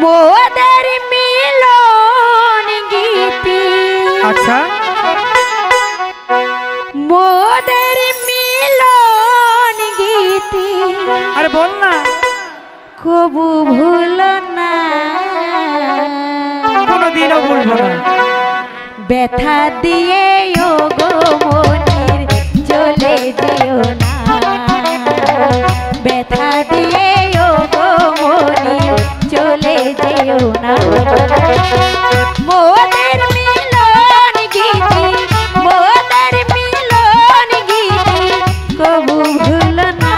মোদের মিলন গীতি। আচ্ছা মোদের মিলন গীতি। আরে বল না। কবু ভুল না, কোনোদিনও ভুলবো না। ব্যথা দিয়ে ও গো মনির চলে যেও না, ব্যথা দিয়ে ও গো মনির চলে যেও না। মোদের মিলন গীতি, মোদের মিলন গীতি কবু ভুল না,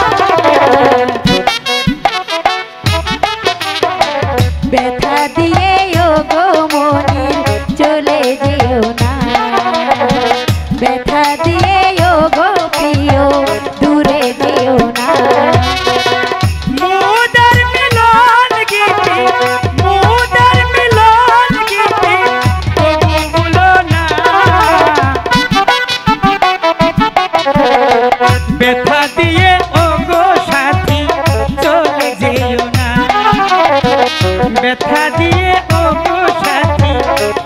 ব্যথা দিয়ে ও গো মনির চলে যেও না, ব্যথা দিয়ে ও গো প্রিয় দূরে যেও না। মোদের মিলন গীতি, মোদের মিলন গীতি কবু ভুলো না, ব্যথা দিয়ে ও গো সাথী চলে যেও না, ব্যথা দিয়ে ও গো সাথী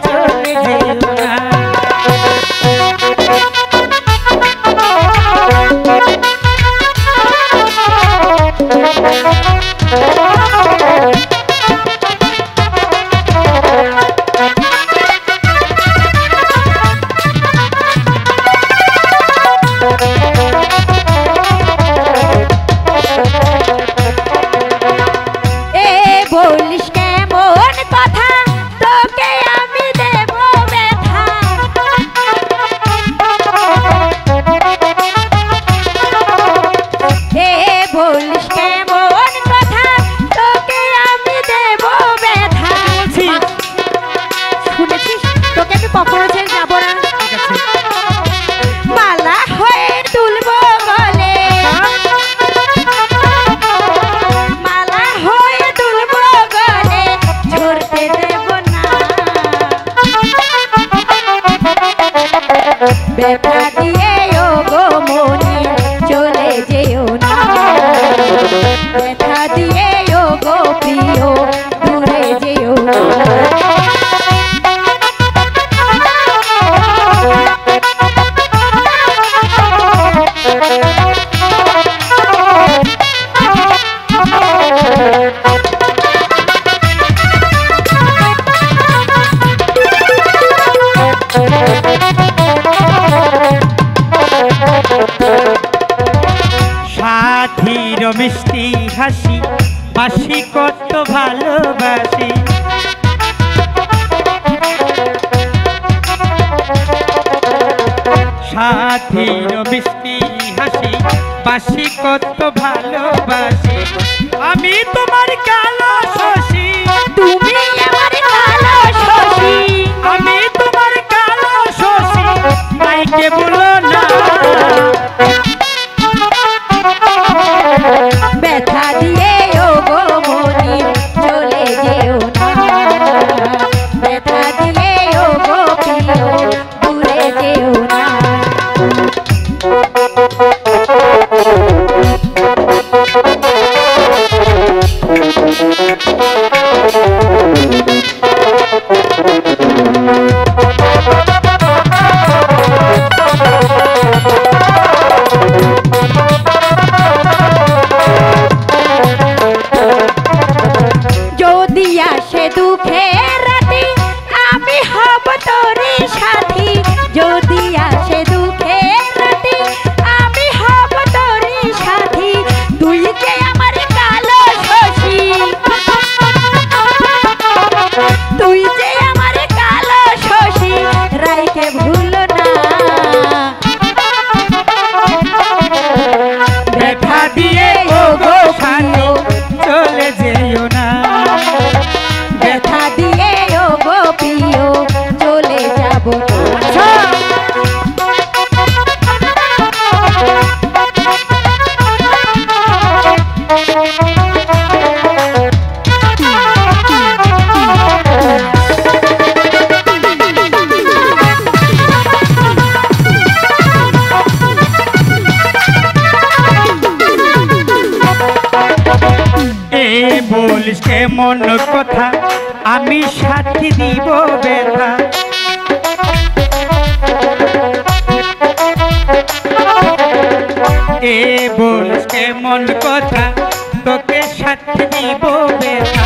চলে যেও না। বলিস কেমন কথা তোকে আমি দেব ব্যথা, বলিস কেমন কথা তোকে আমি দেব ব্যথা। শুনেছিস তোকে আমি কখনো ছেড়ে যাবো না, মালা হয়ে তুলবো গলে, মালা হয়ে তুলবো গলে ঝরতে দেব না, ব্যথা দিয়ে ও গো মনির চলে যেও না, ব্যথা দিয়ে ও গো প্রিয় দূরে যেও না। সাথীর মিষ্টি হাসি বাসি কত ভালোবাসি, সাথীর মিষ্টি হাসি বাসি কত ভালোবাসি, আমি তোমার কালো শশী, তুমি আমার কালো শশী, আমি তোমার কালো শশী মাইকে বলো না, ব্যথা দিয়ে ও গো মনির চলে যেও না, ব্যথা দিয়ে ও গো প্রিয় দূরে যেও না। যদি আসে দুঃখের রাতি আমি হব তোরে সাথী, যদি আসে দুঃখের রাতি আমি হব তোরে সাথী, তুই যে আমার কালো শশী, তুই যে আমার কালো শশী রাইকে ভুল না, ব্যথা দিয়ে ও গো সাথী চলে যেও না, ব্যথা দিয়ে ও গো প্রিয় চলে যাব না। বলিস কেমন কথা আমি সাথী দিব ব্যথা। এ বল কেমন কথা, তোকে সাথী দিব ব্যথা।